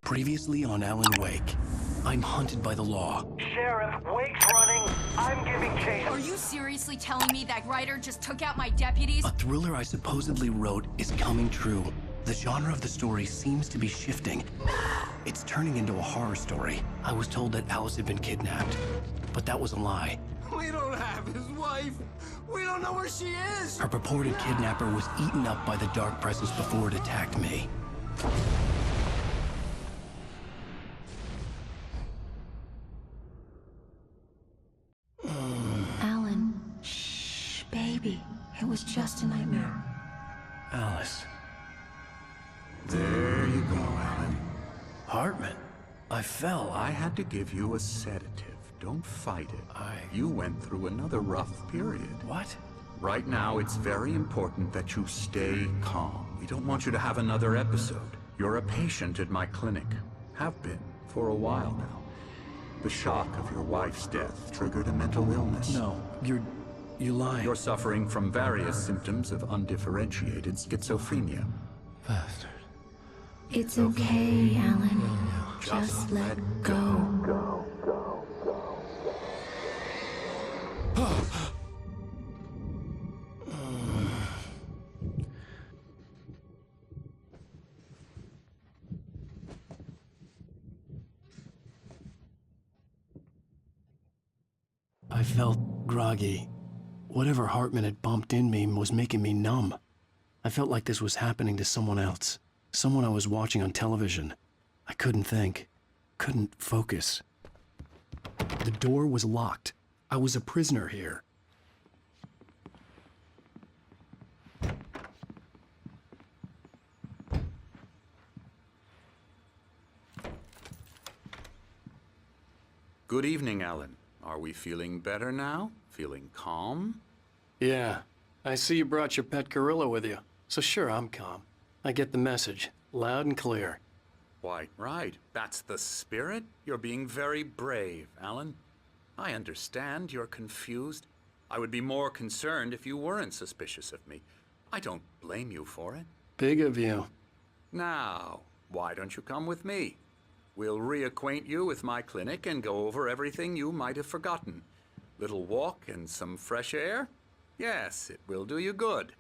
Previously on Alan Wake. I'm hunted by the law. Sheriff, Wake's running. I'm giving chase. Are you seriously telling me that writer just took out my deputies? A thriller I supposedly wrote is coming true. The genre of the story seems to be shifting. It's turning into a horror story. I was told that Alice had been kidnapped, but that was a lie. We don't have his wife. We don't know where she is. Her purported kidnapper was eaten up by the dark presence before it attacked me. Alan, shh, baby. It was just a nightmare. Alice. There you go, Alan. Hartman. I fell. I had to give you a sedative. Don't fight it. You went through another rough period. What? Right now, it's very important that you stay calm. We don't want you to have another episode. You're a patient at my clinic. Have been for a while now. The shock of your wife's death triggered a mental illness. No, you lied. You're suffering from various symptoms of undifferentiated schizophrenia. Bastard. It's okay, Alan. Just let go. I felt groggy. Whatever Hartman had bumped in me was making me numb. I felt like this was happening to someone else. Someone I was watching on television. I couldn't think. Couldn't focus. The door was locked. I was a prisoner here. Good evening, Alan. Are we feeling better now? Feeling calm? Yeah. I see you brought your pet gorilla with you. So sure, I'm calm. I get the message. Loud and clear. Quite right. That's the spirit. You're being very brave, Alan. I understand you're confused. I would be more concerned if you weren't suspicious of me. I don't blame you for it. Big of you. Now, why don't you come with me? We'll reacquaint you with my clinic and go over everything you might have forgotten. Little walk and some fresh air? Yes, it will do you good.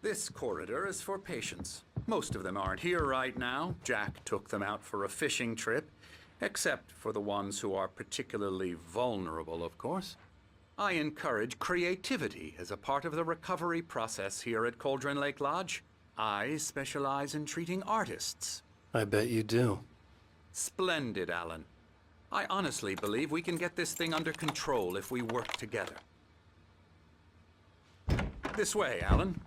This corridor is for patients. Most of them aren't here right now. Jack took them out for a fishing trip, except for the ones who are particularly vulnerable, of course. I encourage creativity as a part of the recovery process here at Cauldron Lake Lodge. I specialize in treating artists. I bet you do. Splendid, Alan. I honestly believe we can get this thing under control if we work together. This way, Alan.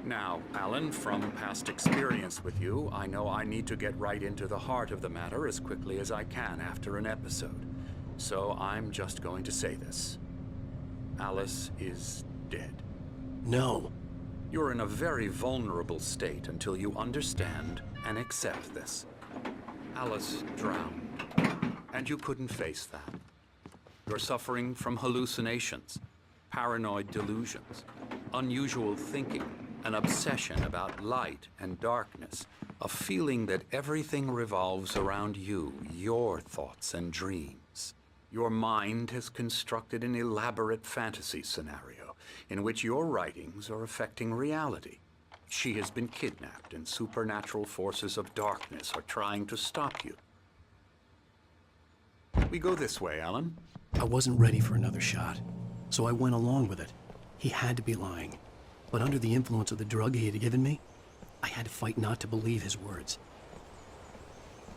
Now, Alan, from past experience with you, I know I need to get right into the heart of the matter as quickly as I can after an episode. So I'm just going to say this. Alice is dead. No. You're in a very vulnerable state until you understand and accept this. Alice drowned, and you couldn't face that. You're suffering from hallucinations, paranoid delusions, unusual thinking, an obsession about light and darkness, a feeling that everything revolves around you, your thoughts and dreams. Your mind has constructed an elaborate fantasy scenario in which your writings are affecting reality. She has been kidnapped and supernatural forces of darkness are trying to stop you. We go this way, Alan. I wasn't ready for another shot, so I went along with it. He had to be lying. But under the influence of the drug he had given me, I had to fight not to believe his words.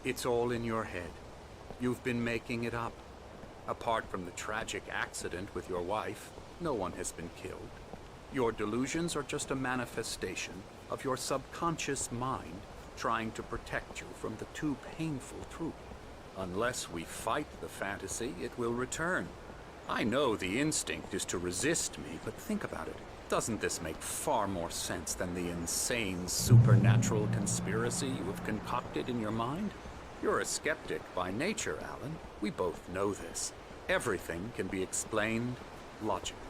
It's all in your head. You've been making it up. Apart from the tragic accident with your wife, no one has been killed. Your delusions are just a manifestation of your subconscious mind trying to protect you from the too painful truth. Unless we fight the fantasy, it will return. I know the instinct is to resist me, but think about it. Doesn't this make far more sense than the insane supernatural conspiracy you have concocted in your mind? You're a skeptic by nature, Alan. We both know this. Everything can be explained logically.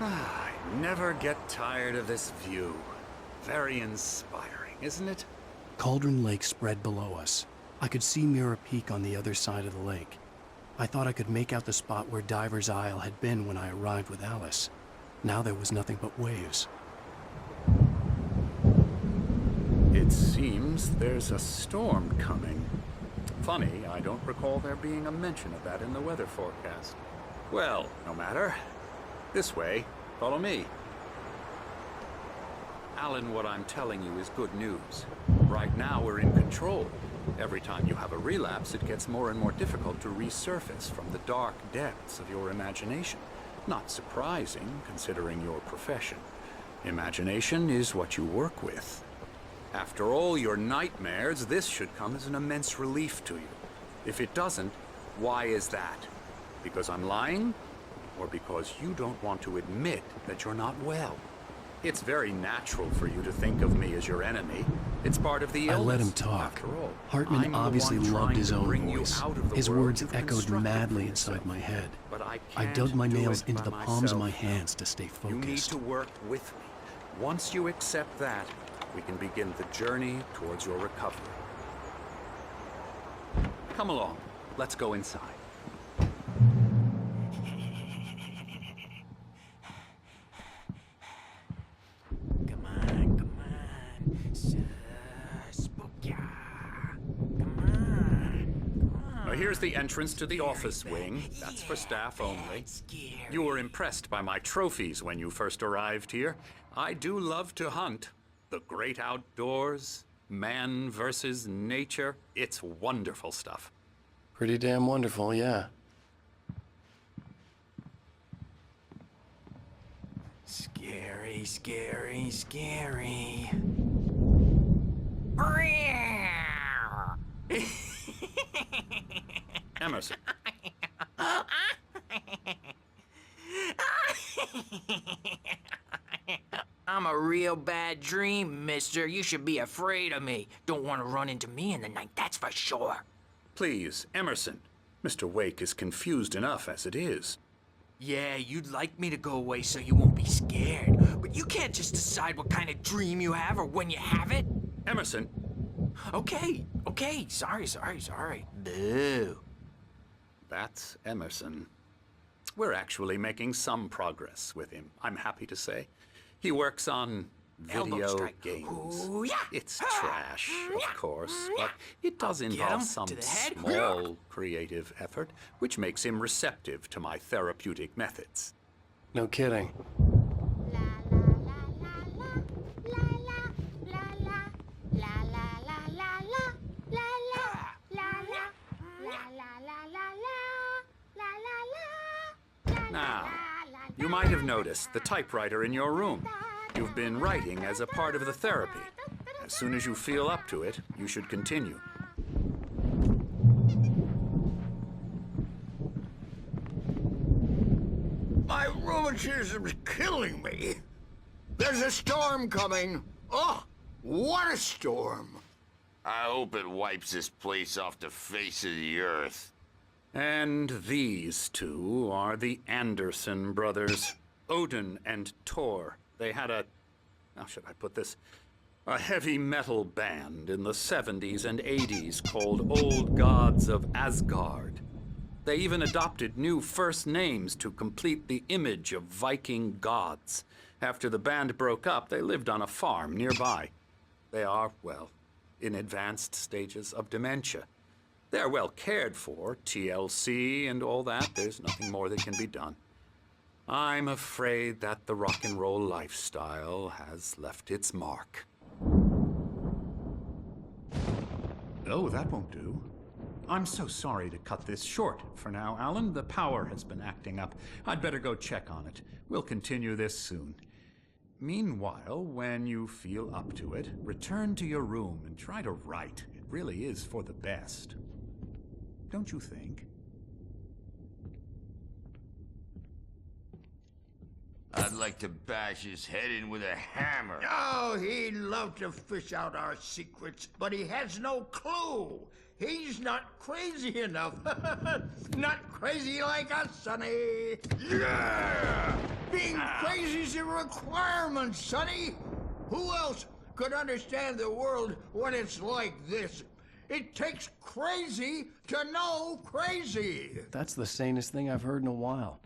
I never get tired of this view. Very inspiring, isn't it? Cauldron Lake spread below us. I could see Mirror Peak on the other side of the lake. I thought I could make out the spot where Diver's Isle had been when I arrived with Alice. Now there was nothing but waves. It seems there's a storm coming. Funny, I don't recall there being a mention of that in the weather forecast. Well, no matter. This way. Follow me. Alan, what I'm telling you is good news. Right now, we're in control. Every time you have a relapse, it gets more and more difficult to resurface from the dark depths of your imagination. Not surprising, considering your profession. Imagination is what you work with. After all your nightmares, this should come as an immense relief to you. If it doesn't, why is that? Because I'm lying? Or because you don't want to admit that you're not well? It's very natural for you to think of me as your enemy. It's part of the illness. I let him talk. After all, Hartman I'm the obviously one loved trying his to own bring you voice. out of the His world words you've echoed constructed madly for inside yourself. my head. But I I can't dug my do nails it into by the palms of my myself. hands to stay You need focused. to work with me. Once you accept that, we can begin the journey towards your recovery. Come along. Let's go inside. Come on. Spooky. Come on. Now here's the entrance to the office wing. That's for staff only. Scary. You were impressed by my trophies when you first arrived here. I do love to hunt. The great outdoors, man versus nature. It's wonderful stuff. Pretty damn wonderful, yeah. Scary. Emerson. I'm a real bad dream, mister. You should be afraid of me. Don't want to run into me in the night, that's for sure. Please, Emerson. Mr. Wake is confused enough as it is. Yeah, you'd like me to go away so you won't be scared. But you can't just decide what kind of dream you have or when you have it. Emerson, Okay. Sorry. Boo. that's Emerson. We're actually making some progress with him, I'm happy to say. He works on Elbow video strike. games. Ooh, yeah. It's trash, of course, but it does Get involve him some to the head. small creative effort, which makes him receptive to my therapeutic methods. No kidding. Now, you might have noticed the typewriter in your room. You've been writing as a part of the therapy. As soon as you feel up to it, you should continue. My rheumatism's killing me. There's a storm coming. Oh, what a storm. I hope it wipes this place off the face of the earth. And these two are the Anderson brothers, Odin and Thor. They had how should I put this? A heavy metal band in the 70s and 80s called Old Gods of Asgard. They even adopted new first names to complete the image of Viking gods. After the band broke up, they lived on a farm nearby. They are, well, in advanced stages of dementia. They're well cared for, TLC and all that. There's nothing more that can be done. I'm afraid that the rock and roll lifestyle has left its mark. Oh, that won't do. I'm so sorry to cut this short for now, Alan. The power has been acting up. I'd better go check on it. We'll continue this soon. Meanwhile, when you feel up to it, return to your room and try to write. It really is for the best. Don't you think? I'd like to bash his head in with a hammer. Oh, he'd love to fish out our secrets, but he has no clue. He's not crazy enough. Not crazy like us, Sonny. Yeah! Being crazy's a requirement, Sonny. Who else could understand the world when it's like this? It takes crazy to know crazy. That's the sanest thing I've heard in a while.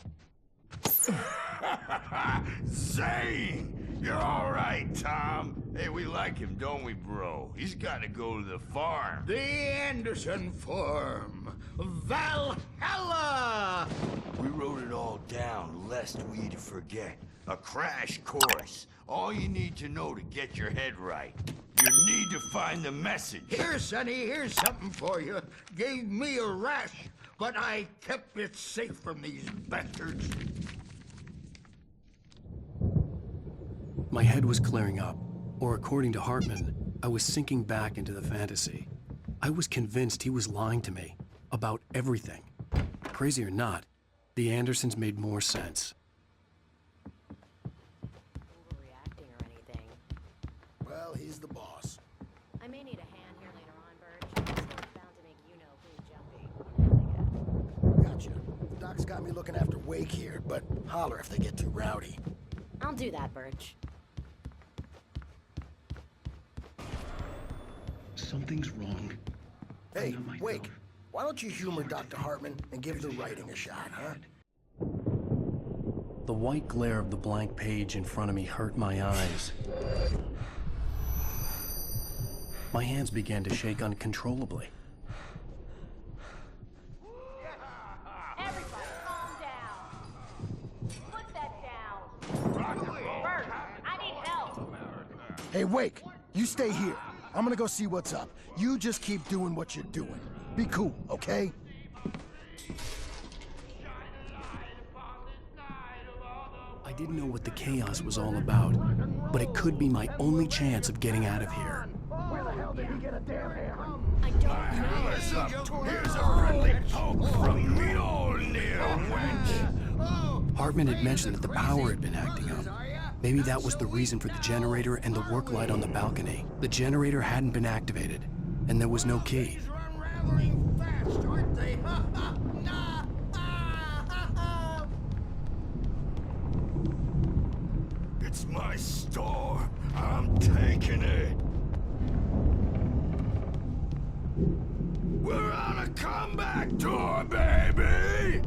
Zane! You're all right, Tom. Hey, we like him, don't we, bro? He's got to go to the farm. The Anderson Farm. Valhalla! We wrote it all down, lest we forget. A crash course. All you need to know to get your head right. You need to find the message. Here, Sonny, here's something for you. Gave me a rash, but I kept it safe from these bastards. My head was clearing up, or according to Hartman, I was sinking back into the fantasy. I was convinced he was lying to me about everything. Crazy or not, the Andersons made more sense. Overreacting or anything. Well, he's the boss. I may need a hand here later on, Birch. I'm still bound to make you know who's jumping. Gotcha. Doc's got me looking after Wake here, but holler if they get too rowdy. I'll do that, Birch. Something's wrong. Hey, Wake, why don't you humor Dr. Hartman and give the writing a shot, huh? The white glare of the blank page in front of me hurt my eyes. My hands began to shake uncontrollably. Everybody, calm down. Put that down. Bert, I need help. Hey, Wake, you stay here. I'm gonna go see what's up. You just keep doing what you're doing. Be cool, okay? I didn't know what the chaos was all about, but it could be my only chance of getting out of here. Where the hell did he get a damn hammer? I don't know. What's up? Here's a friendly poke from me, old near wench. Hartman had mentioned that the power had been acting up. Maybe that was the reason for the generator and the work light on the balcony. The generator hadn't been activated, and there was no key. Unraveling fast, aren't they? It's my store. I'm taking it. We're on a comeback tour, baby!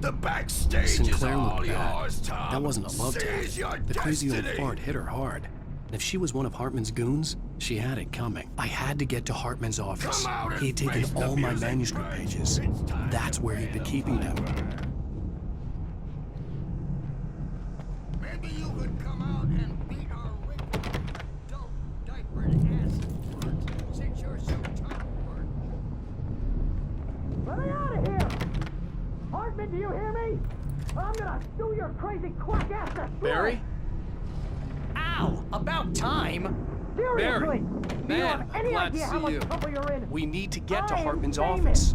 The backstage Sinclair is all looked bad. yours, Tom. That wasn't a love Seize your tap. The crazy old destiny. fart hit her hard. And if she was one of Hartman's goons, she had it coming. I had to get to Hartman's office. Come out and He had taken face the all my music, manuscript Frank. pages. It's time That's to where he'd been keeping them. Maybe you could come out and beat our wrinkled, adult, diapered ass since you're so tough. Let me out of here! Hartman, do you hear me? I'm gonna sue your crazy quack ass to Barry? Ow! About time! Seriously! Barry, Do you man, have I'm any glad to idea how see much you. trouble you're in? We need to get to I am Hartman's famous. office.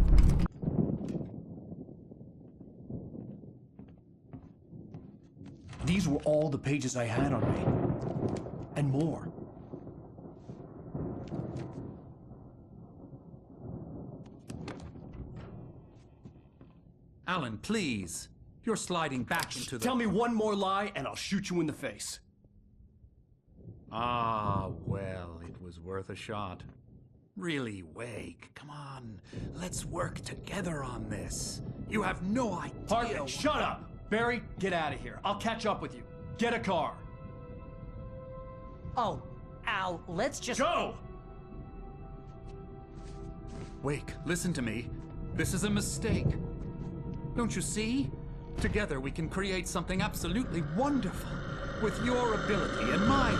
These were all the pages I had on me. And more. Alan, please. You're sliding back into the... Tell me one more lie and I'll shoot you in the face. Ah, well, it was worth a shot. Really, Wake, come on. Let's work together on this. You have no idea... Hartman, shut up! Barry, get out of here. I'll catch up with you. Get a car. Oh, Al, let's just... Go! Wake, listen to me. This is a mistake. Don't you see? Together we can create something absolutely wonderful. With your ability and mine.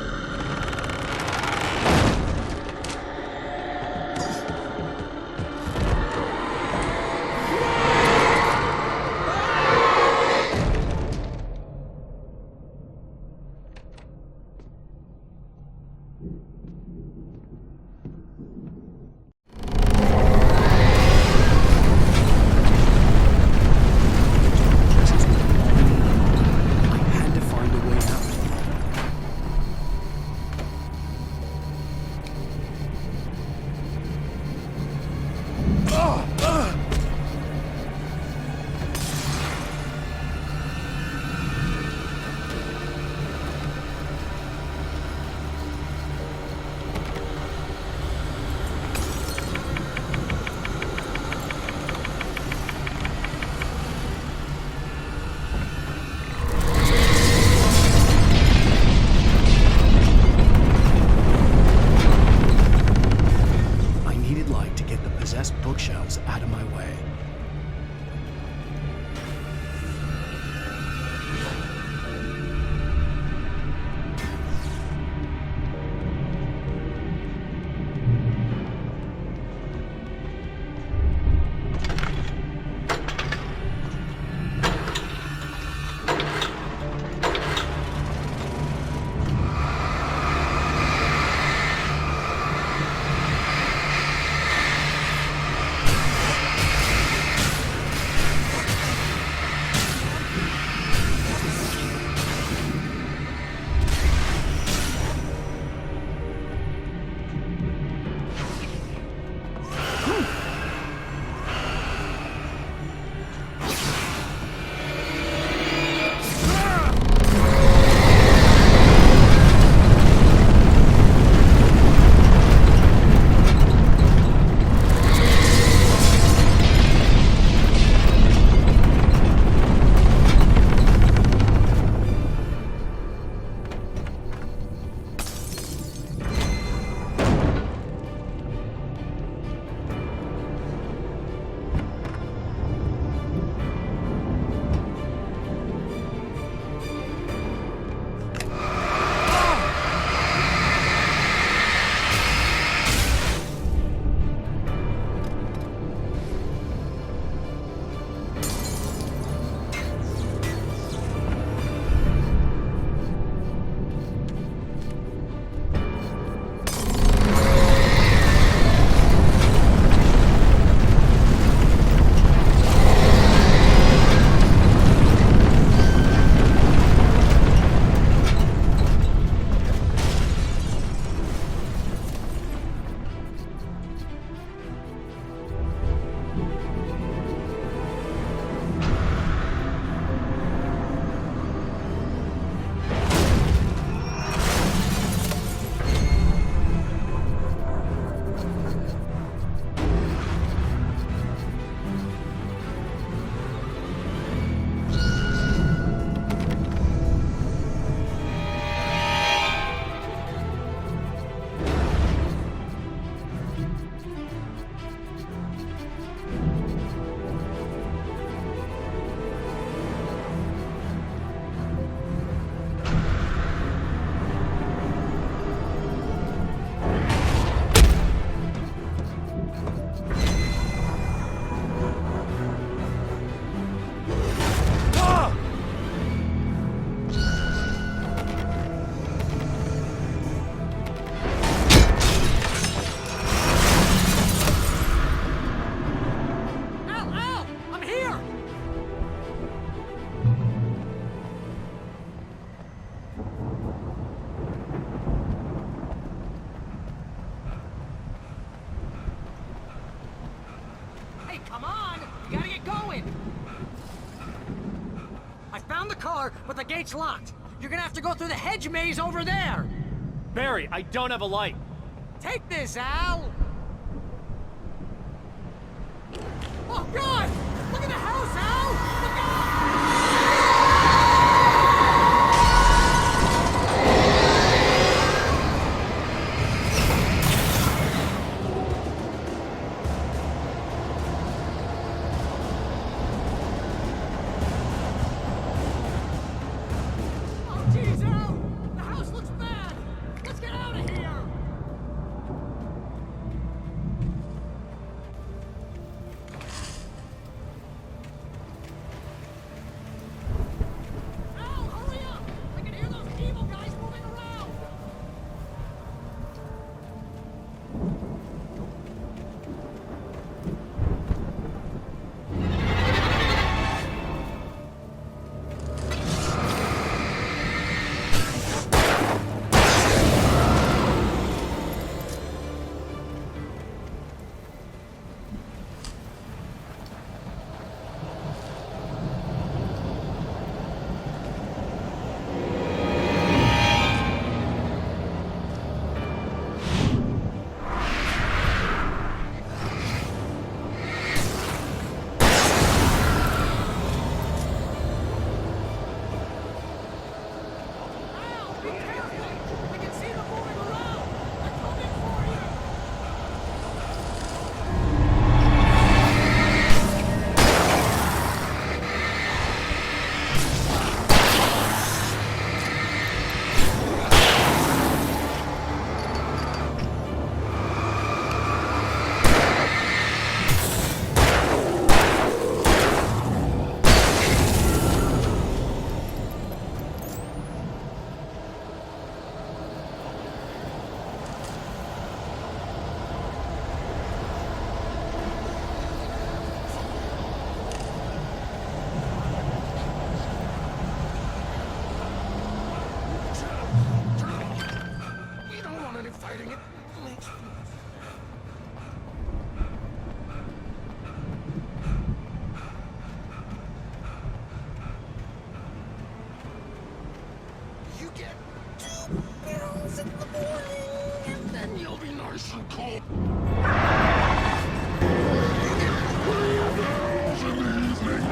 found the car, but the gate's locked. You're gonna have to go through the hedge maze over there. Barry, I don't have a light. Take this, Al. Oh, God! Look at the house, Al! Look out! Oh, jeez, Al! The house looks bad! Let's get out of here! Al, hurry up! I can hear those evil guys moving around! Al, be careful! I can see them moving around! They're coming for you! We don't want any fighting. It makes... You get 2 pills in the morning, and then you'll be nice and cold. You get 3 of those in the evening.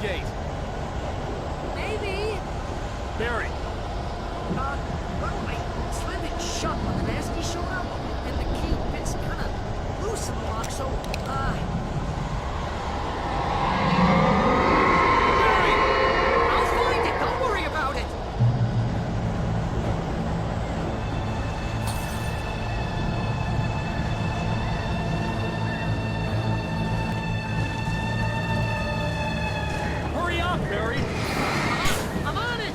gate. Maybe. Barry, Well, I slammed it shut when the nasty showed up, and the key fits kind of loose in the lock, so, I'll find it, don't worry about it! hurry up, Barry. I'm on it!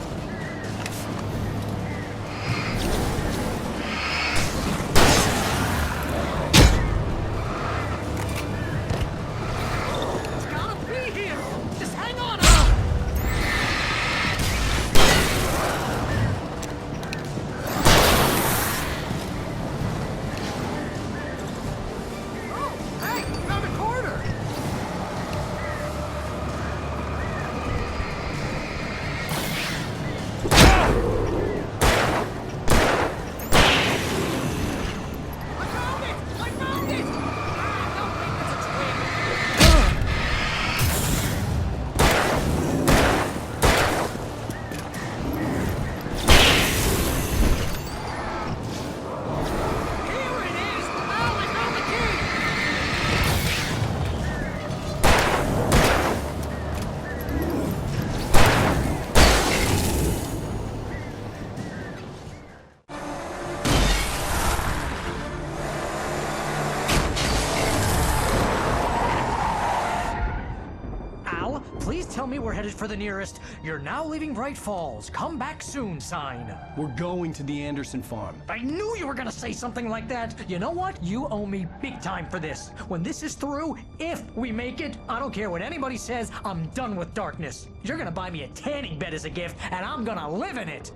It's gotta be here! Just hang on! Oh, hey, found a corner! I found it! I found it! Ah, no, wait, that's a twig. Here it is! Oh, I found the key! Al, please tell me we're headed for the nearest "You're now leaving Bright Falls. Come back soon" sign. We're going to the Anderson farm. I knew you were gonna say something like that. You know what? You owe me big time for this. When this is through, if we make it, I don't care what anybody says, I'm done with darkness. You're gonna buy me a tanning bed as a gift, and I'm gonna live in it.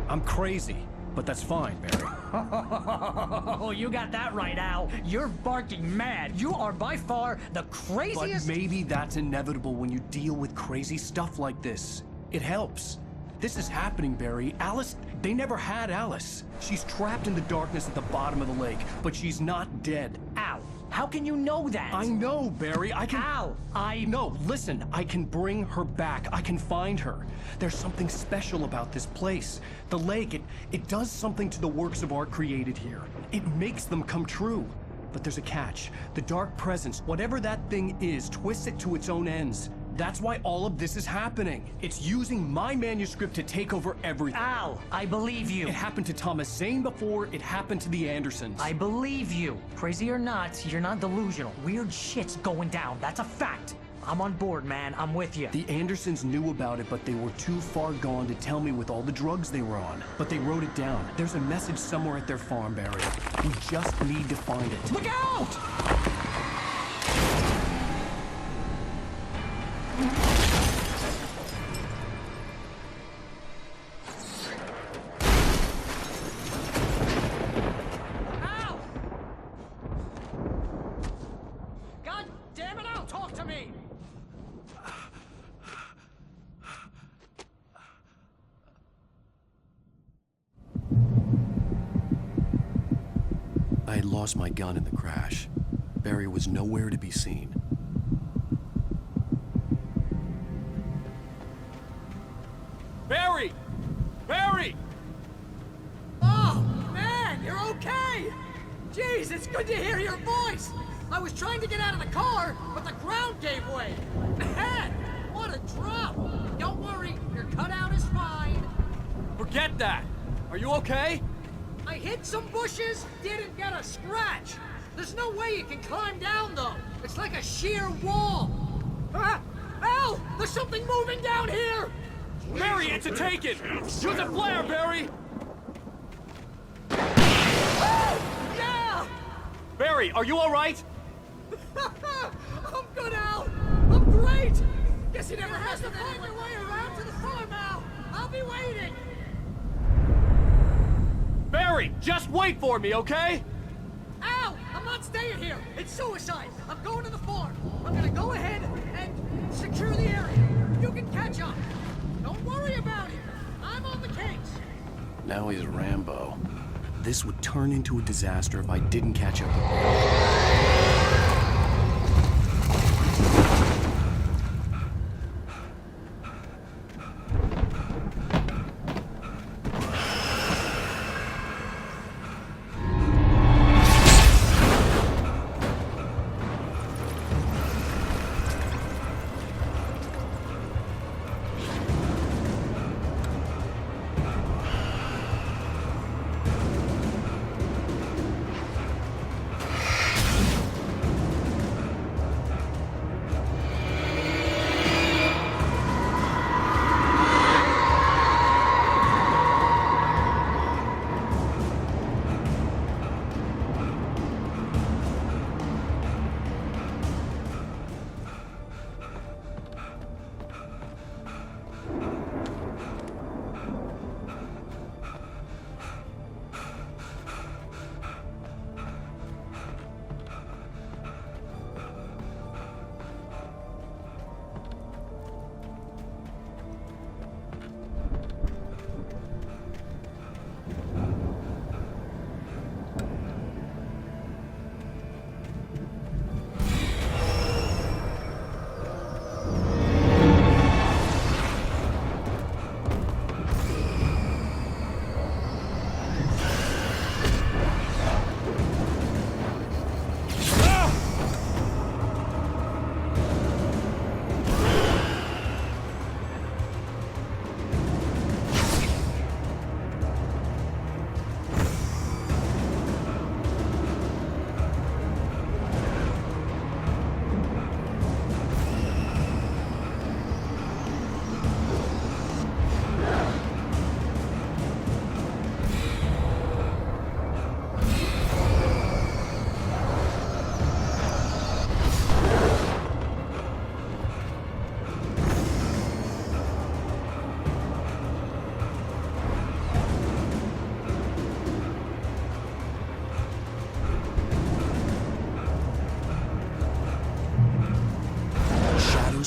I'm crazy, but that's fine, Barry. Oh, you got that right, Al. You're barking mad. You are by far the But craziest. maybe that's inevitable when you deal with crazy stuff like this. It helps. This is happening, Barry. Alice, they never had Alice. She's trapped in the darkness at the bottom of the lake, but she's not dead. Al, how can you know that? I know, Barry. I can... Al, No, listen. I can bring her back. I can find her. There's something special about this place. The lake, it does something to the works of art created here. It makes them come true. But there's a catch. The dark presence, whatever that thing is, twists it to its own ends. That's why all of this is happening. It's using my manuscript to take over everything. Al, I believe you. It happened to Thomas Zane before, it happened to the Andersons. I believe you. Crazy or not, you're not delusional. Weird shit's going down. That's a fact. I'm on board, man. I'm with you. The Andersons knew about it, but they were too far gone to tell me with all the drugs they were on. But they wrote it down. There's a message somewhere at their farm, Barry. We just need to find it. Look out! Ow! God damn it, Al, talk to me! I had lost my gun in the crash. Barry was nowhere to be seen. Barry! Barry! Oh, man, you're okay! Jeez, it's good to hear your voice! I was trying to get out of the car, but the ground gave way! Man, what a drop! Don't worry, your cutout is fine. Forget that! Are you okay? I hit some bushes, didn't get a scratch. There's no way you can climb down, though. It's like a sheer wall. Ah! Al, there's something moving down here! Barry, it's a take-it! Use a flare, Barry! Yeah! Barry, are you alright? I'm good, Al! I'm great! Guess he never has to find my way around to the farm, Al! I'll be waiting! Barry, just wait for me, okay? Al! I'm not not staying here. It's suicide. I'm going to the farm. I'm gonna go ahead and secure the area. You can catch up. Don't worry about it. I'm on the case. Now he's Rambo. This would turn into a disaster if I didn't catch up.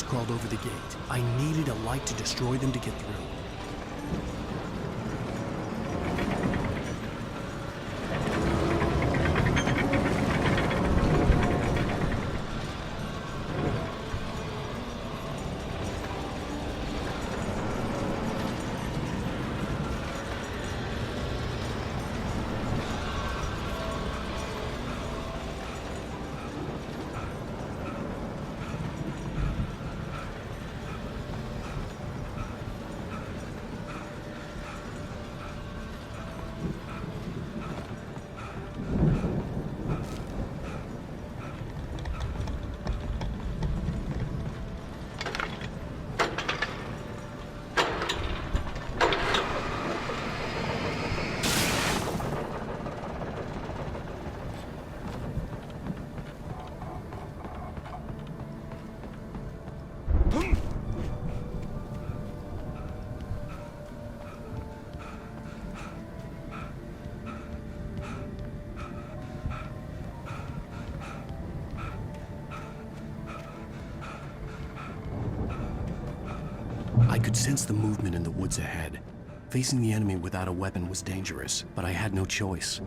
Crawled over the gate. I needed a light to destroy them to get through. I could sense the movement in the woods ahead. Facing the enemy without a weapon was dangerous, but I had no choice.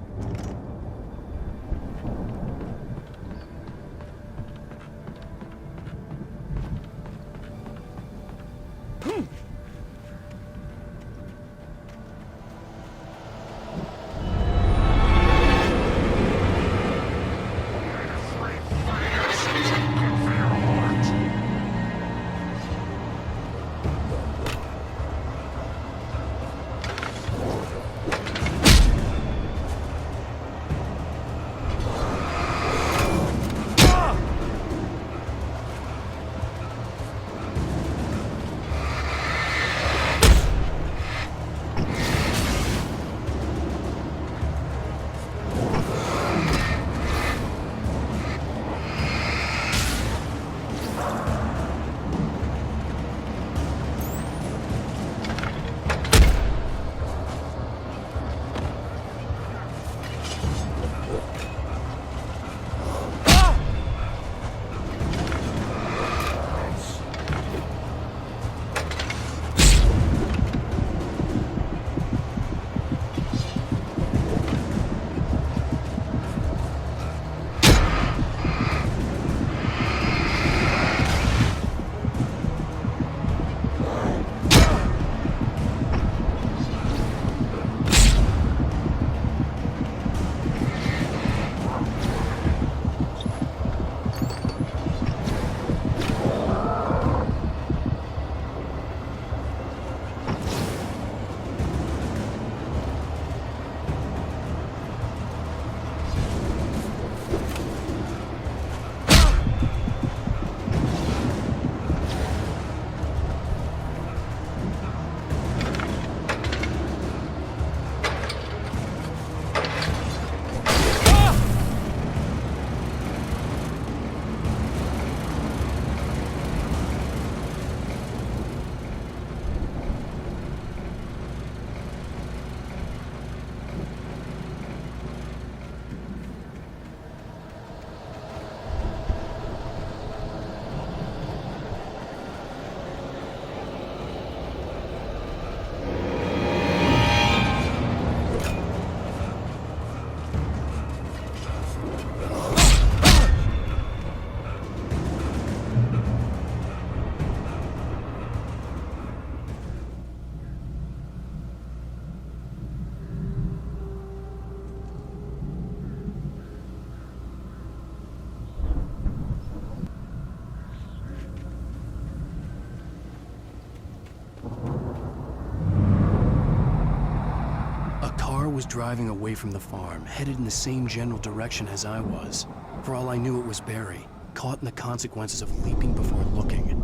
car was driving away from the farm, headed in the same general direction as I was. For all I knew, it was Barry, caught in the consequences of leaping before looking.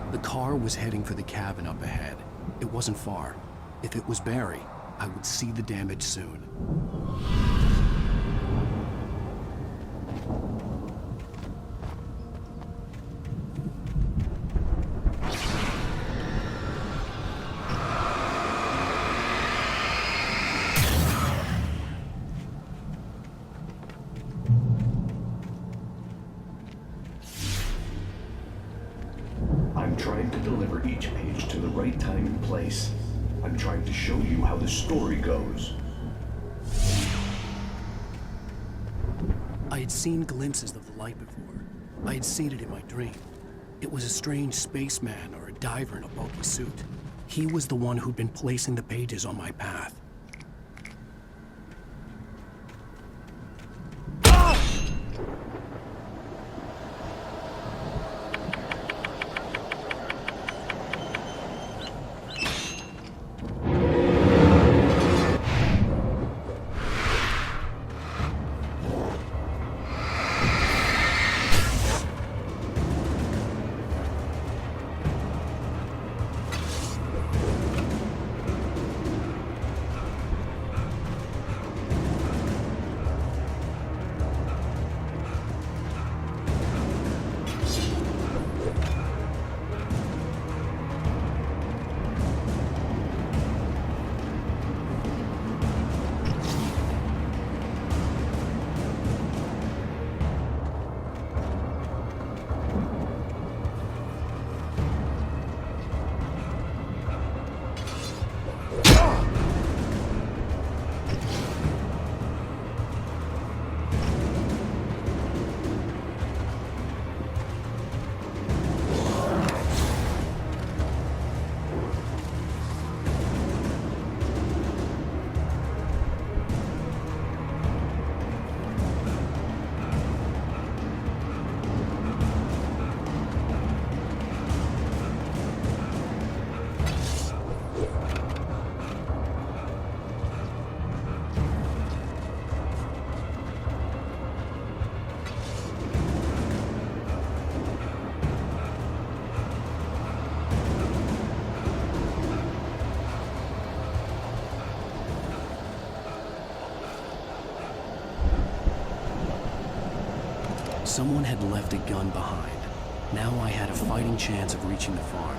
The car was heading for the cabin up ahead. It wasn't far. If it was Barry, I would see the damage soon. I'm trying to deliver each page to the right time and place. I'm trying to show you how the story goes. I had seen glimpses of the light before. I had seen it in my dream. It was a strange spaceman or a diver in a bulky suit. He was the one who'd been placing the pages on my path. Someone had left a gun behind. Now I had a fighting chance of reaching the farm.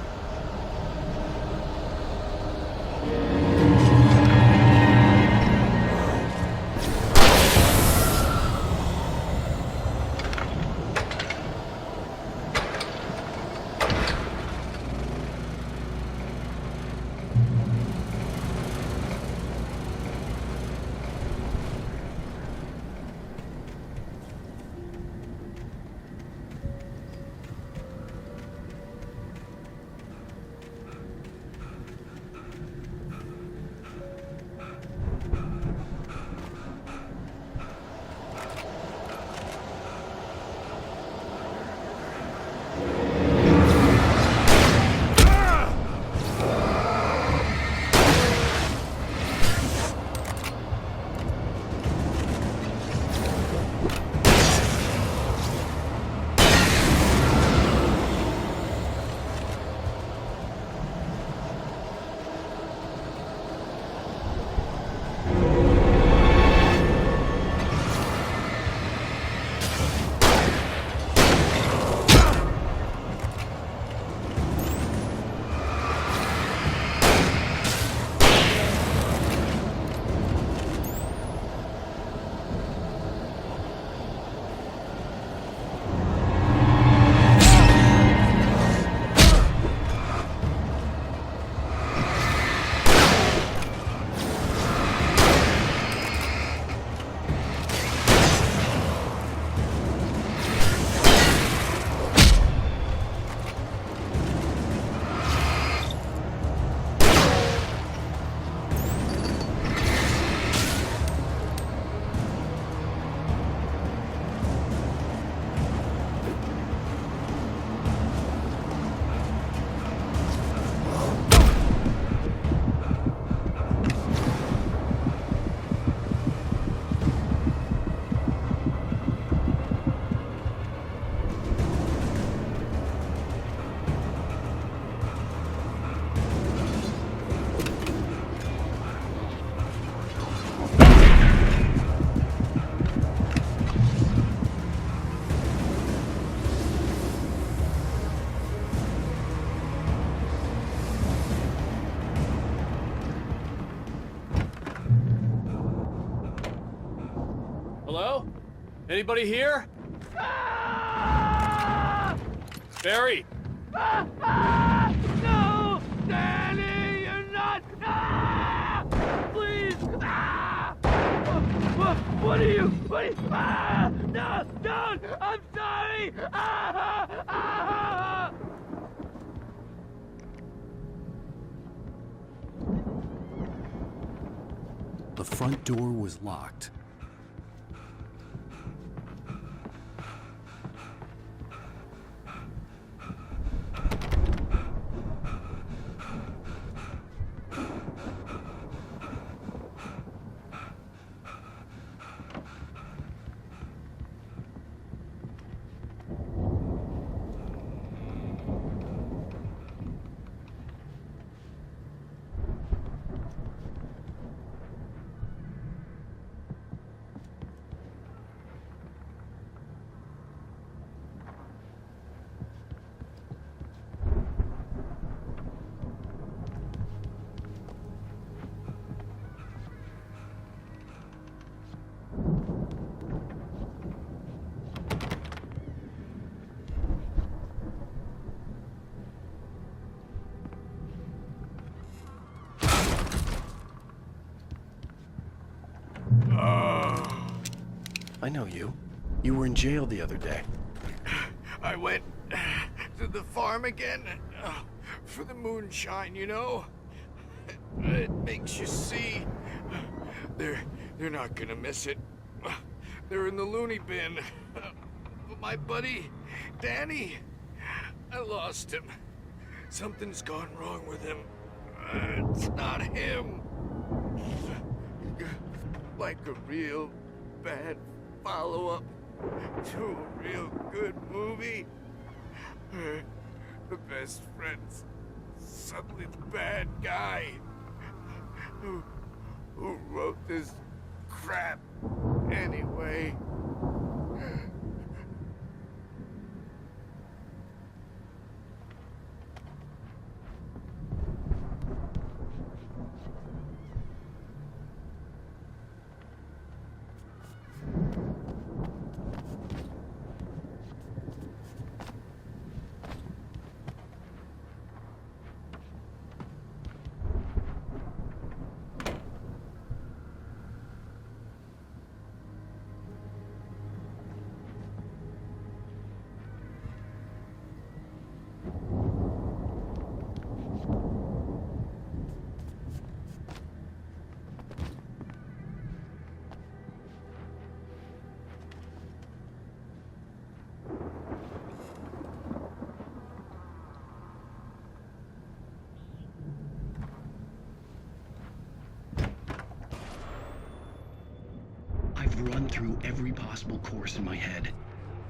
Hello? Anybody here? Barry! No! Danny, you're not! Please! What are you? No! Don't! I'm sorry! The front door was locked. I know you. You were in jail the other day. I went to the farm again for the moonshine, you know? It makes you see. They're not gonna miss it. They're in the loony bin. But my buddy, Danny, I lost him. Something's gone wrong with him. It's not him. Like a real bad follow-up to a real good movie. The best friend's suddenly the bad guy. Who wrote this crap anyway? Run through every possible course in my head.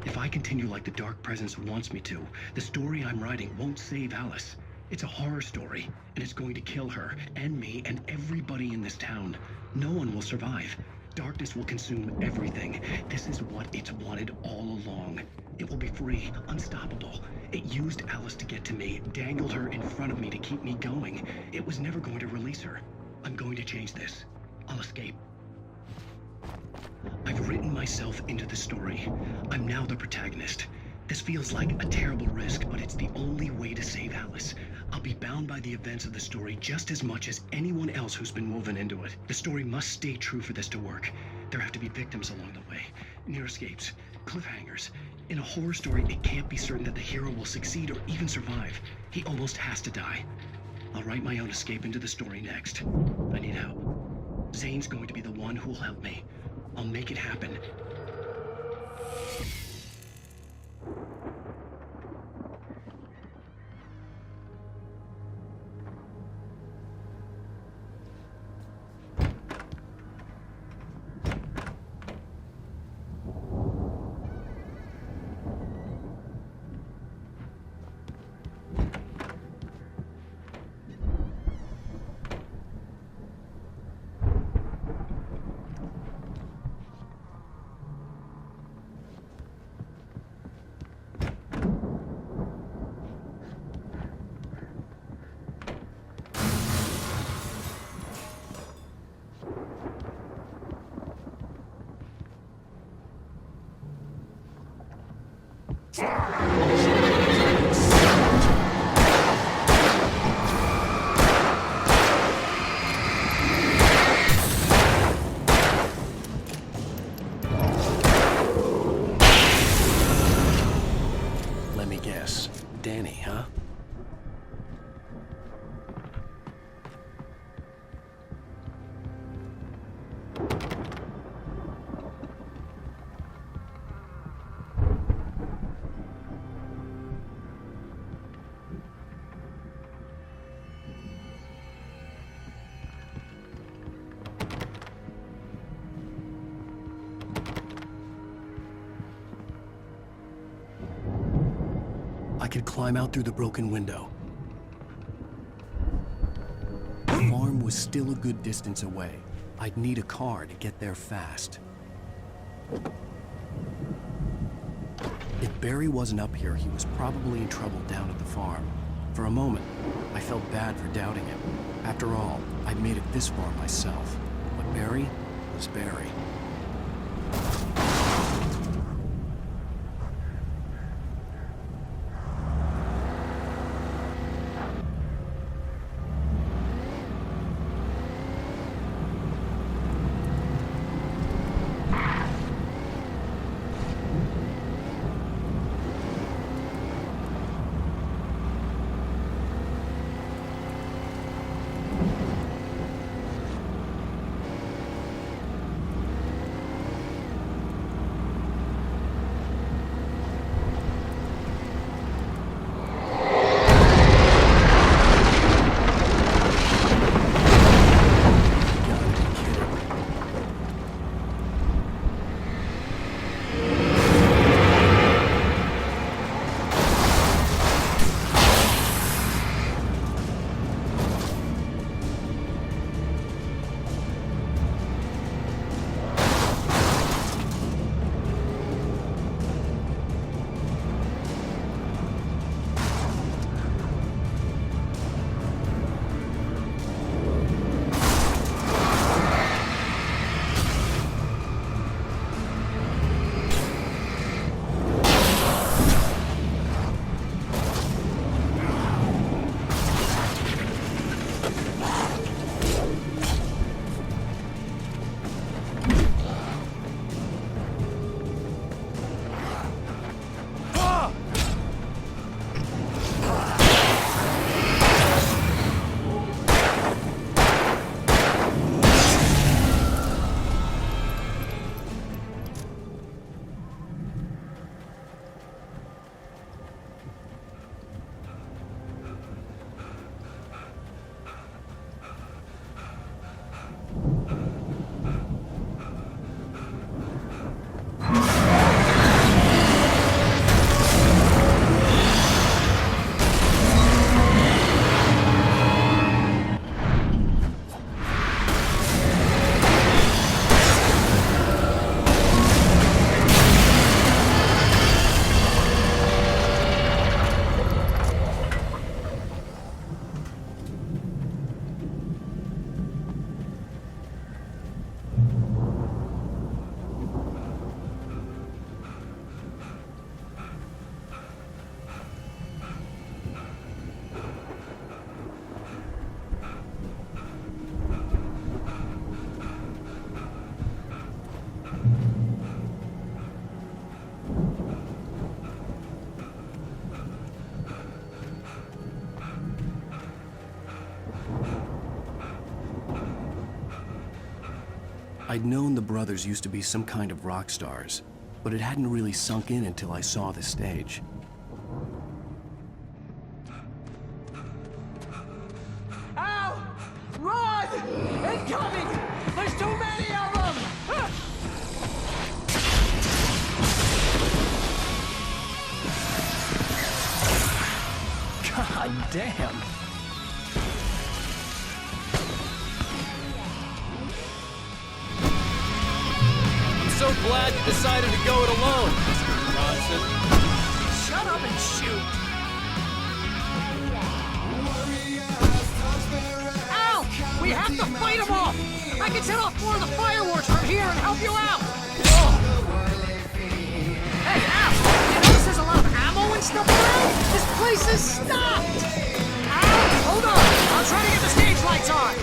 If I continue like the Dark Presence wants me to, the story I'm writing won't save Alice. It's a horror story, and it's going to kill her, and me, and everybody in this town. No one will survive. Darkness will consume everything. This is what it's wanted all along. It will be free, unstoppable. It used Alice to get to me, dangled her in front of me to keep me going. It was never going to release her. I'm going to change this. I'll escape. I've written myself into the story. I'm now the protagonist. This feels like a terrible risk, but it's the only way to save Alice. I'll be bound by the events of the story just as much as anyone else who's been woven into it. The story must stay true for this to work. There have to be victims along the way, near escapes, cliffhangers. In a horror story, it can't be certain that the hero will succeed or even survive. He almost has to die. I'll write my own escape into the story next. I need help. Zane's going to be the one who will help me. I'll make it happen. Let me guess. Danny, huh? I could climb out through the broken window. The farm was still a good distance away. I'd need a car to get there fast. If Barry wasn't up here, he was probably in trouble down at the farm. For a moment, I felt bad for doubting him. After all, I'd made it this far myself. But Barry was Barry. I'd known the brothers used to be some kind of rock stars, but it hadn't really sunk in until I saw the stage. Ow! Run! Incoming! There's too many of them! God damn! So glad you decided to go it alone, Mr. Johnson. Shut up and shoot! Ow! We have to fight them off! I can set off more of the fireworks from here and help you out! Hey, Al! You notice there's a lot of throwing stuff around? This place is stopped! Ow! Hold on! I'm trying to get the stage lights on!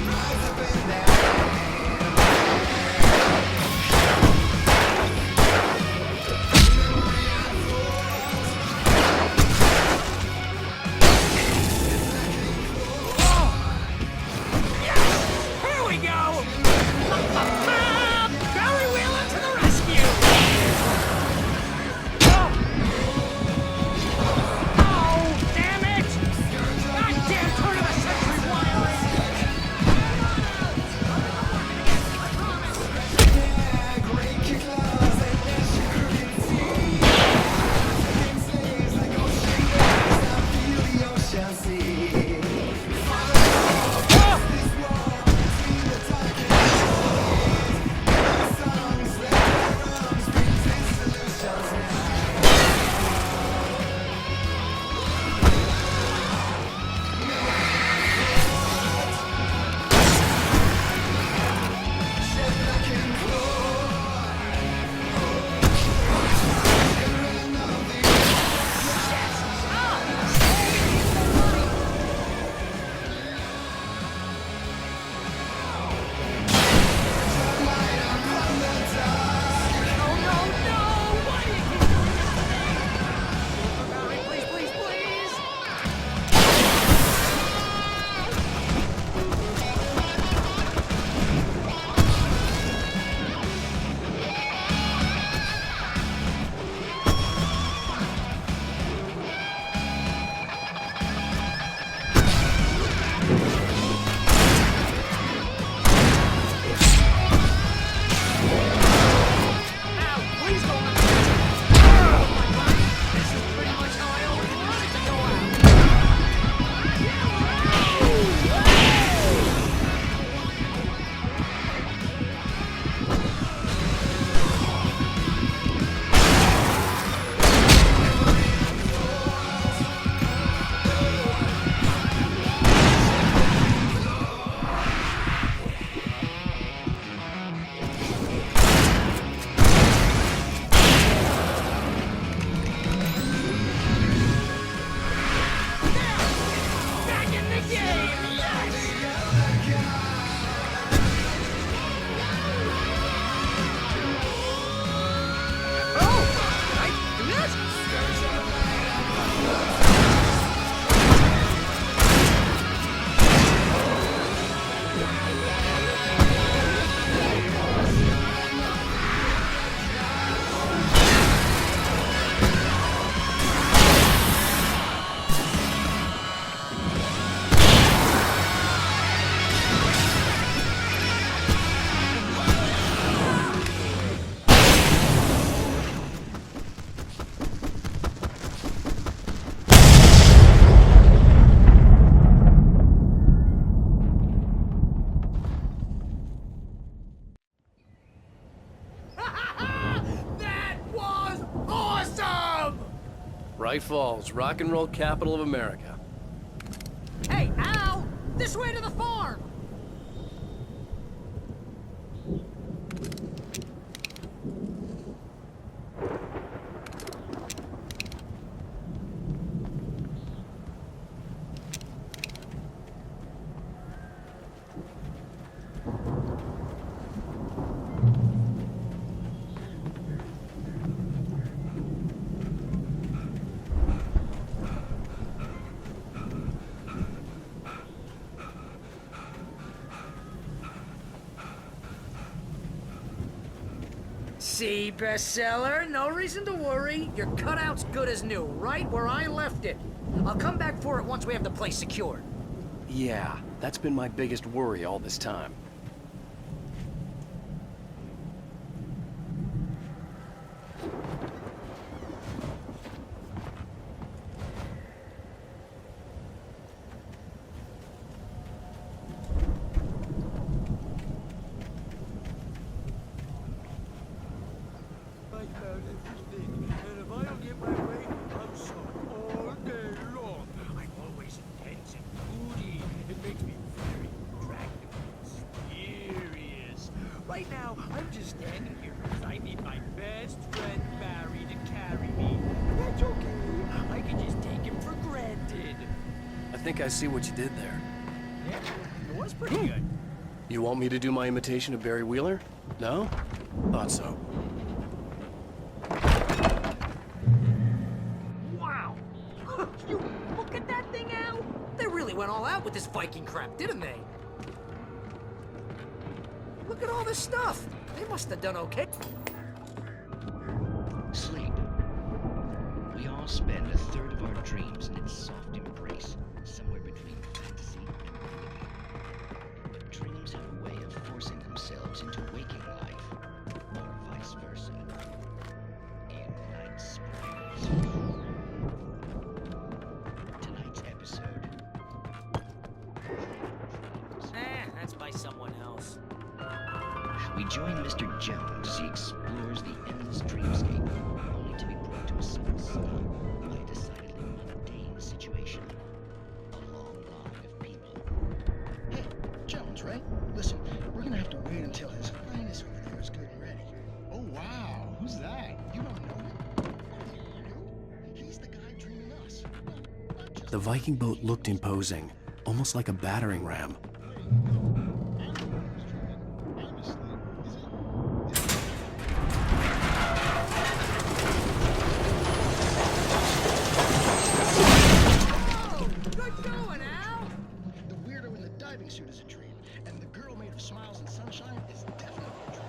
Bright Falls, rock and roll capital of America. Hey, Al! This way to the farm! See, bestseller? No reason to worry. Your cutout's good as new, right where I left it. I'll come back for it once we have the place secured. Yeah, that's been my biggest worry all this time. Right now, I'm just standing here because I need my best friend Barry to carry me. That's okay. I can just take him for granted. I think I see what you did there. Yeah, it was pretty good. You want me to do my imitation of Barry Wheeler? No? Thought so. Wow! You look at that thing, Al! They really went all out with this Viking crap, didn't they? Look at all this stuff! They must have done okay. Sleep. We all spend a third of our dreams in its soft embrace, somewhere between fantasy and oblivion. But dreams have a way of forcing themselves into waking life, or vice versa. In Night Springs. Tonight's episode. That's by someone else. We join Mr. Jones as he explores the endless dreamscape, only to be brought to a sudden stop by a decidedly mundane situation. A long line of people. Hey, Jones, right? Listen, we're gonna have to wait until his highness over there is good and ready. Oh, wow. Who's that? You don't know him? You do? He's the guy dreaming us. The Viking boat looked imposing, almost like a battering ram. Good going, Al! The weirdo in the diving suit is a dream, and the girl made of smiles and sunshine is definitely a dream.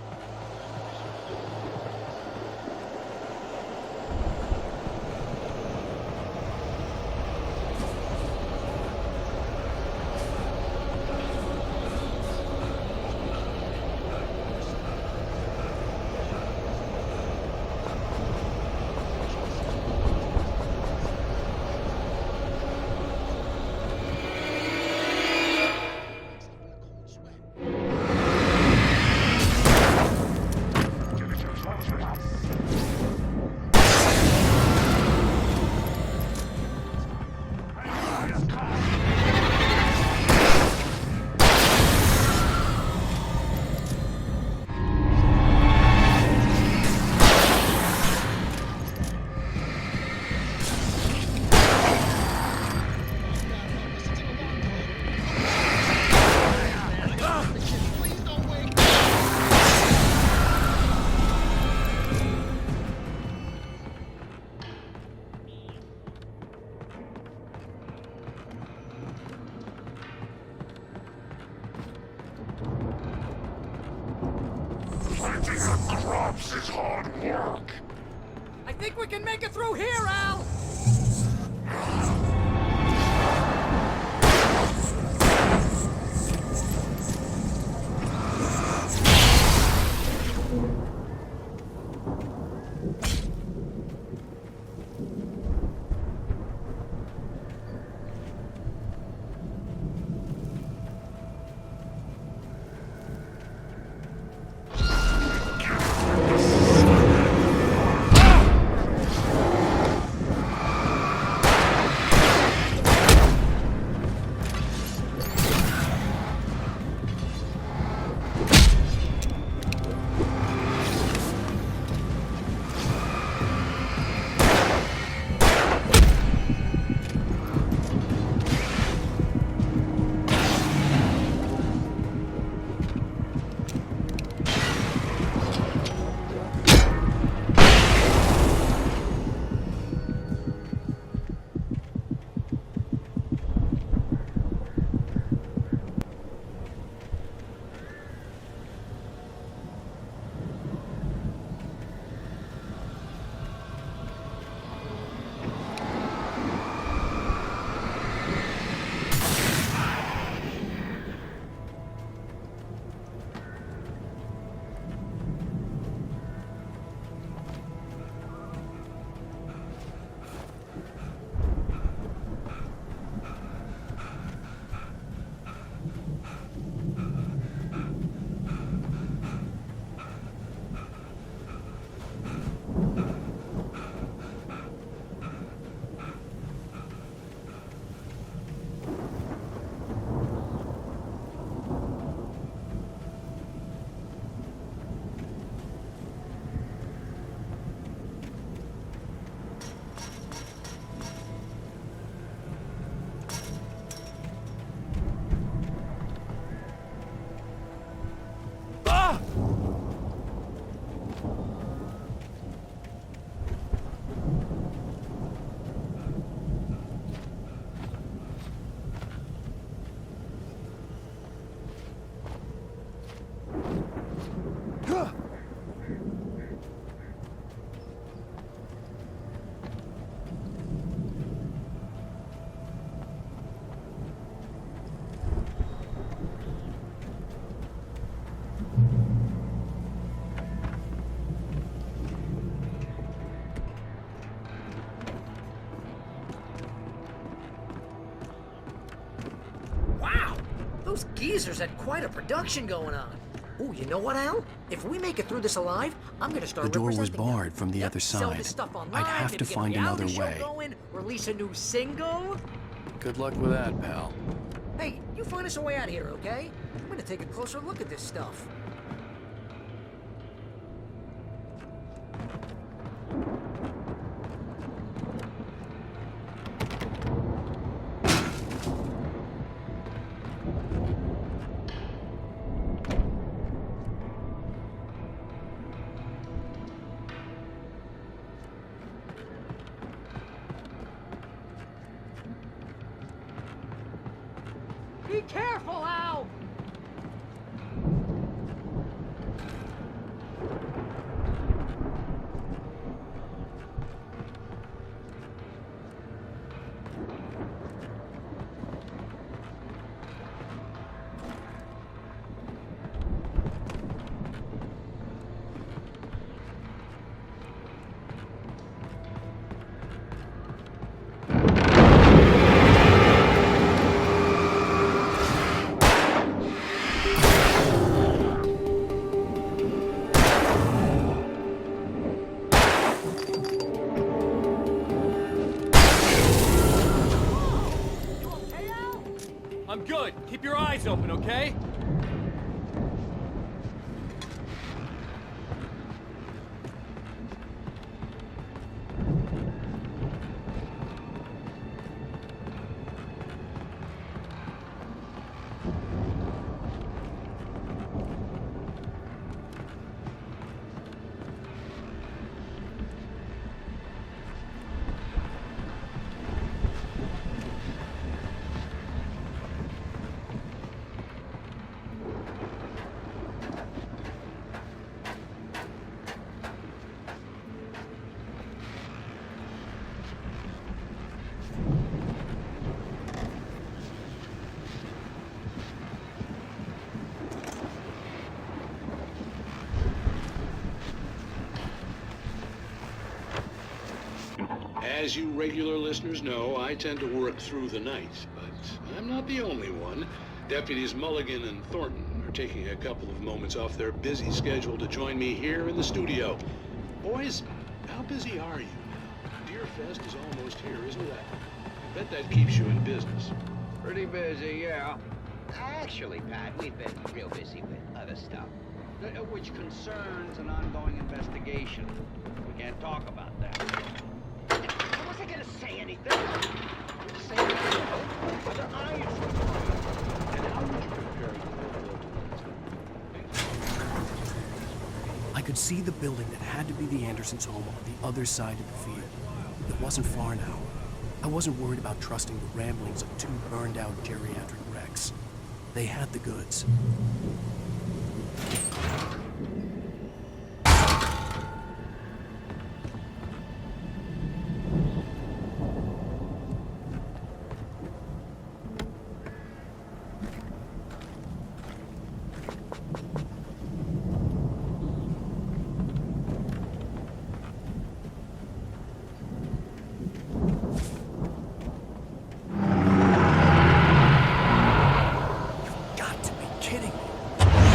Crops is hard work. I think we can make it through here, Al! geezers had quite a production going on. Ooh, you know what, Al? If we make it through this alive, I'm gonna start The door was representing them. barred from the other Sell side. this stuff online, I'd have maybe to get a find reality another show way. Going, release a new single. Good luck with that, pal. Hey, you find us a way out of here, okay? I'm gonna take a closer look at this stuff. Be careful, Al! I'm good. Keep your eyes open, okay? As you regular listeners know, I tend to work through the night, but I'm not the only one. Deputies Mulligan and Thornton are taking a couple of moments off their busy schedule to join me here in the studio. Boys, how busy are you now? Deerfest is almost here, isn't it? I bet that keeps you in business. Pretty busy, yeah. Actually, Pat, we've been real busy with other stuff, which concerns an ongoing investigation. We can't talk about that. I wasn't gonna say anything. Just say anything. Other eyes. And how would you compare your I could see the building that had to be the Andersons' home on the other side of the field. It wasn't far now. I wasn't worried about trusting the ramblings of two burned-out geriatric wrecks. They had the goods. Got to be kidding me.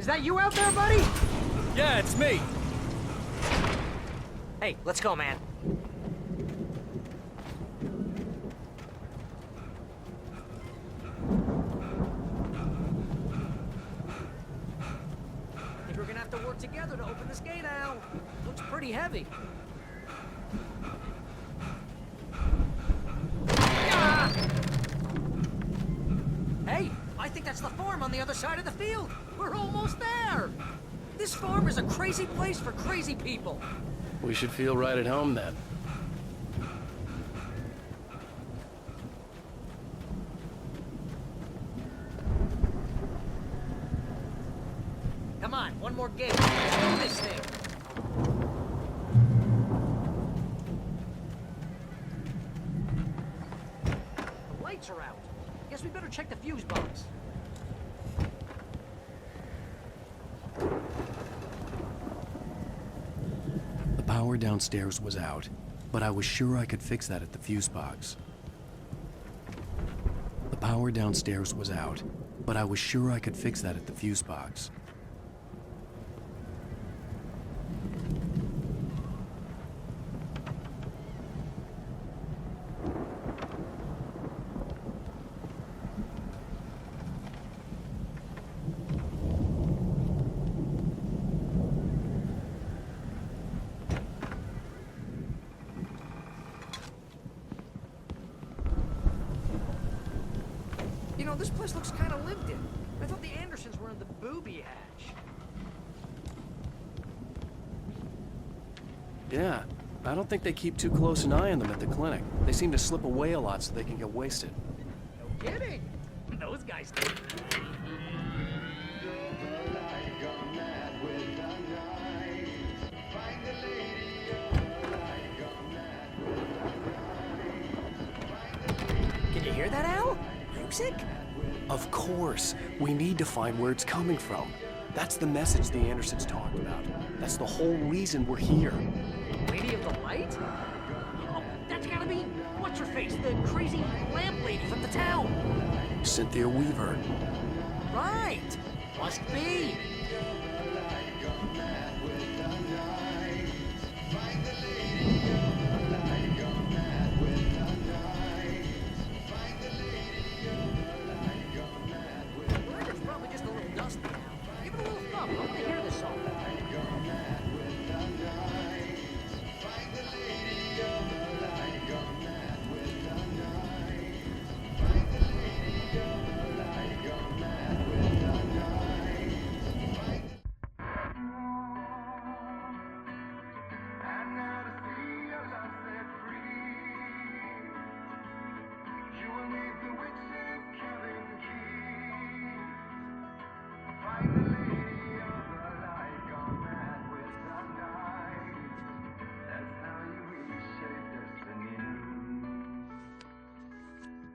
Is that you out there, buddy? Yeah, it's me. Hey, let's go, man. I think we're gonna have to work together to open this gate, Al. Looks pretty heavy. Ah! Hey, I think that's the farm on the other side of the field. We're almost there. This farm is a crazy place for crazy people. We should feel right at home then. Come on, one more gate. Let's do this thing. The lights are out. Guess we better check the fuse box. The power downstairs was out, but I was sure I could fix that at the fuse box. The power downstairs was out, but I was sure I could fix that at the fuse box. You know, this place looks kind of lived in. I thought the Andersons were in the booby hatch. Yeah, I don't think they keep too close an eye on them at the clinic. They seem to slip away a lot so they can get wasted. No kidding. Those guys do. Can you hear that, Al? Music? Of course. We need to find where it's coming from. That's the message the Andersons talked about. That's the whole reason we're here. Lady of the Light? Oh, that's gotta be... What's-her-face? The crazy lamp lady from the town. Cynthia Weaver. Right. Must be. It's probably just a little dusty now. Give it a little thump. I want to hear this song.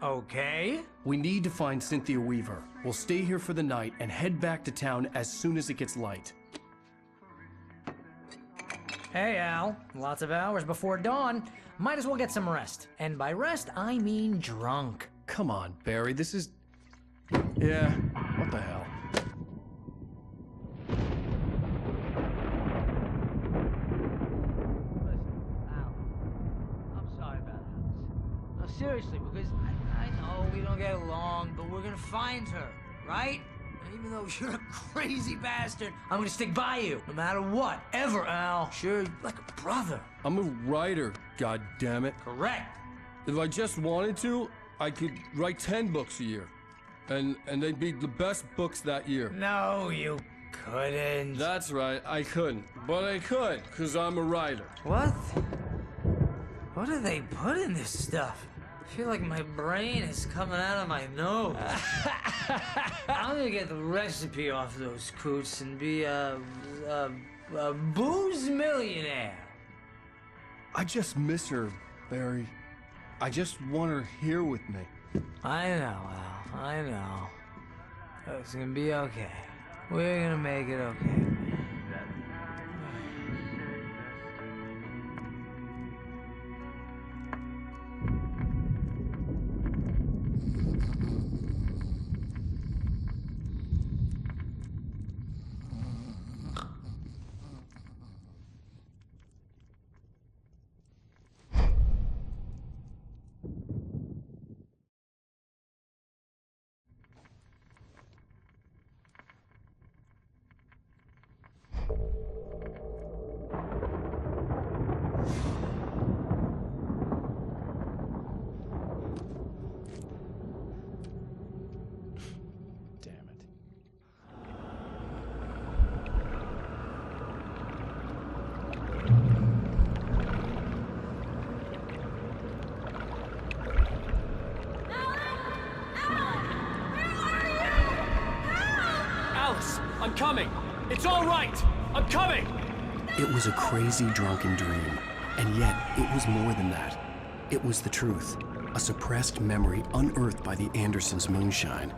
Okay. We need to find Cynthia Weaver. We'll stay here for the night and head back to town as soon as it gets light. Hey, Al. Lots of hours before dawn. Might as well get some rest. And by rest, I mean drunk. Come on, Barry, this is... Yeah, what the hell? I'm sorry about that. No, seriously, because I know we don't get along, but we're gonna find her, right? And even though you're a crazy bastard, I'm gonna stick by you, no matter what, ever, Al. Sure, like a brother. I'm a writer, goddammit. Correct. If I just wanted to, I could write 10 books a year. And they'd be the best books that year. No, you couldn't. That's right, I couldn't. But I could, because I'm a writer. What? What do they put in this stuff? I feel like my brain is coming out of my nose. I'm gonna get the recipe off those coots and be a booze millionaire. I just miss her, Barry. I just want her here with me. I know, Al. I know. It's gonna be okay. We're gonna make it okay. I'm coming! It's all right! I'm coming! It was a crazy, drunken dream, and yet it was more than that. It was the truth, a suppressed memory unearthed by the Andersons' moonshine.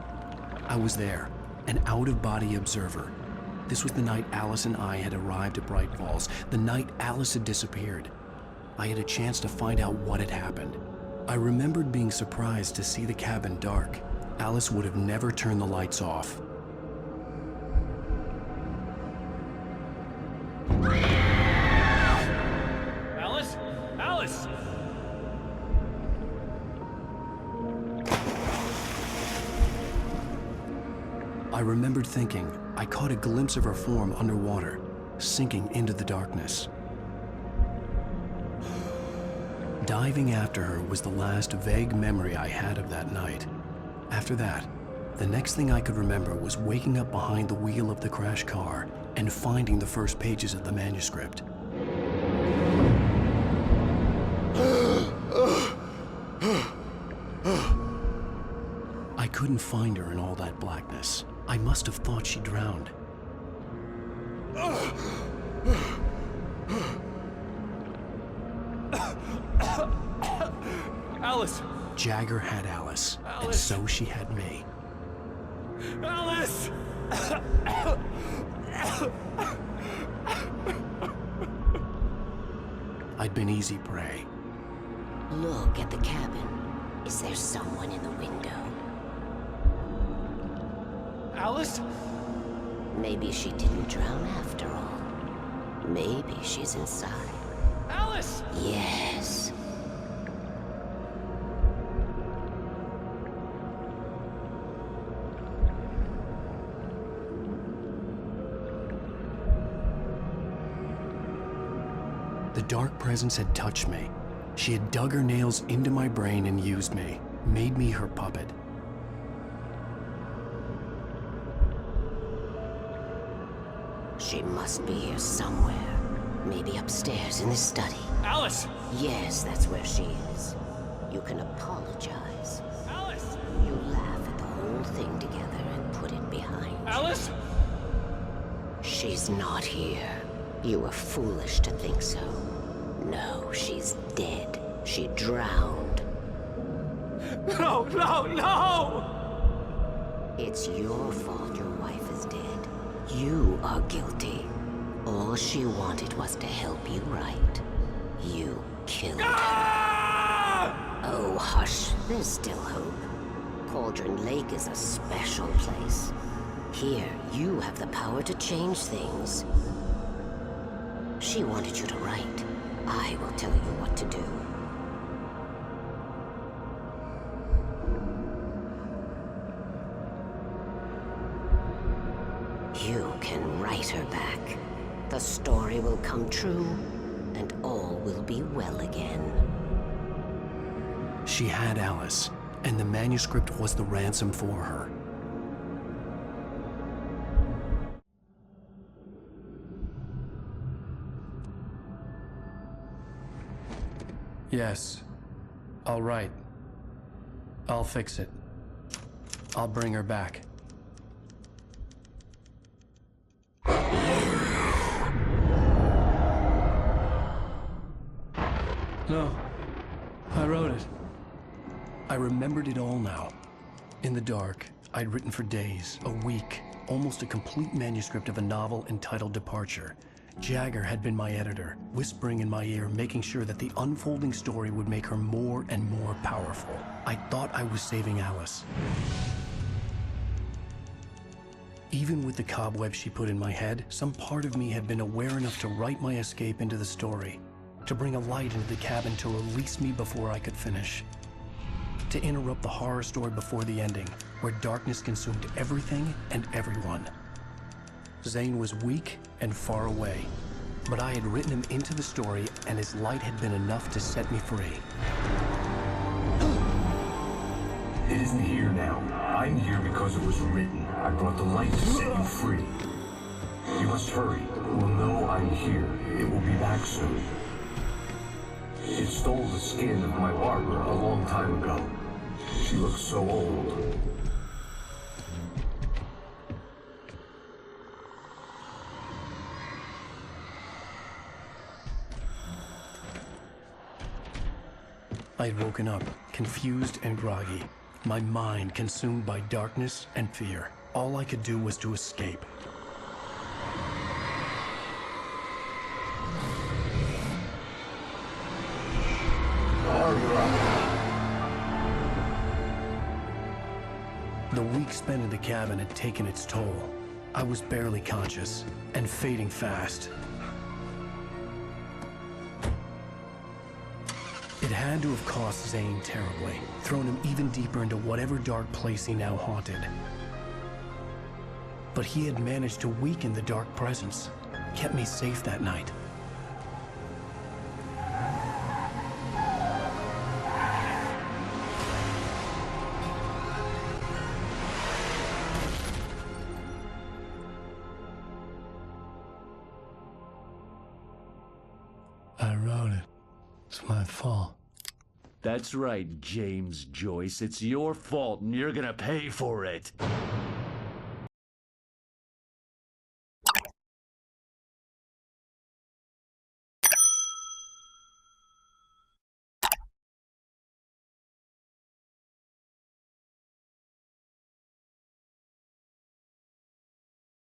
I was there, an out-of-body observer. This was the night Alice and I had arrived at Bright Falls, the night Alice had disappeared. I had a chance to find out what had happened. I remembered being surprised to see the cabin dark. Alice would have never turned the lights off. Alice? Alice! I remembered thinking I caught a glimpse of her form underwater, sinking into the darkness. Diving after her was the last vague memory I had of that night. After that, the next thing I could remember was waking up behind the wheel of the crashed car and finding the first pages of the manuscript. I couldn't find her in all that blackness. I must have thought she drowned. Alice! Jagger had Alice, and so she had me. Alice! I'd been easy prey. Look at the cabin. Is there someone in the window? Alice? Maybe she didn't drown after all. Maybe she's inside. Alice! Yes. The dark presence had touched me. She had dug her nails into my brain and used me, made me her puppet. She must be here somewhere. Maybe upstairs in the study. Alice! Yes, that's where she is. You can apologize. Alice! You laugh at the whole thing together and put it behind you. Alice! She's not here. You were foolish to think so. No, she's dead. She drowned. No, no, no! It's your fault your wife is dead. You are guilty. All she wanted was to help you right. You killed her. Oh, hush. There's still hope. Cauldron Lake is a special place. Here, you have the power to change things. She wanted you to write. I will tell you what to do. You can write her back. The story will come true, and all will be well again. She had Alice, and the manuscript was the ransom for her. Yes. All right. I'll fix it. I'll bring her back. No. I wrote it. I remembered it all now. In the dark, I'd written for days, a week, almost a complete manuscript of a novel entitled Departure. Jagger had been my editor, whispering in my ear, making sure that the unfolding story would make her more and more powerful. I thought I was saving Alice. Even with the cobwebs she put in my head, some part of me had been aware enough to write my escape into the story, to bring a light into the cabin to release me before I could finish, to interrupt the horror story before the ending, where darkness consumed everything and everyone. Zane was weak and far away, but I had written him into the story, and his light had been enough to set me free. It isn't here now. I'm here because it was written. I brought the light to set you free. You must hurry. We'll know I'm here. It will be back soon. It stole the skin of my Barbara a long time ago. She looks so old. I had woken up, confused and groggy, my mind consumed by darkness and fear. All I could do was to escape. The week spent in the cabin had taken its toll. I was barely conscious, and fading fast. It had to have cost Zane terribly, thrown him even deeper into whatever dark place he now haunted. But he had managed to weaken the dark presence, kept me safe that night. I wrote it. It's my fault. That's right, James Joyce. It's your fault, and you're gonna pay for it.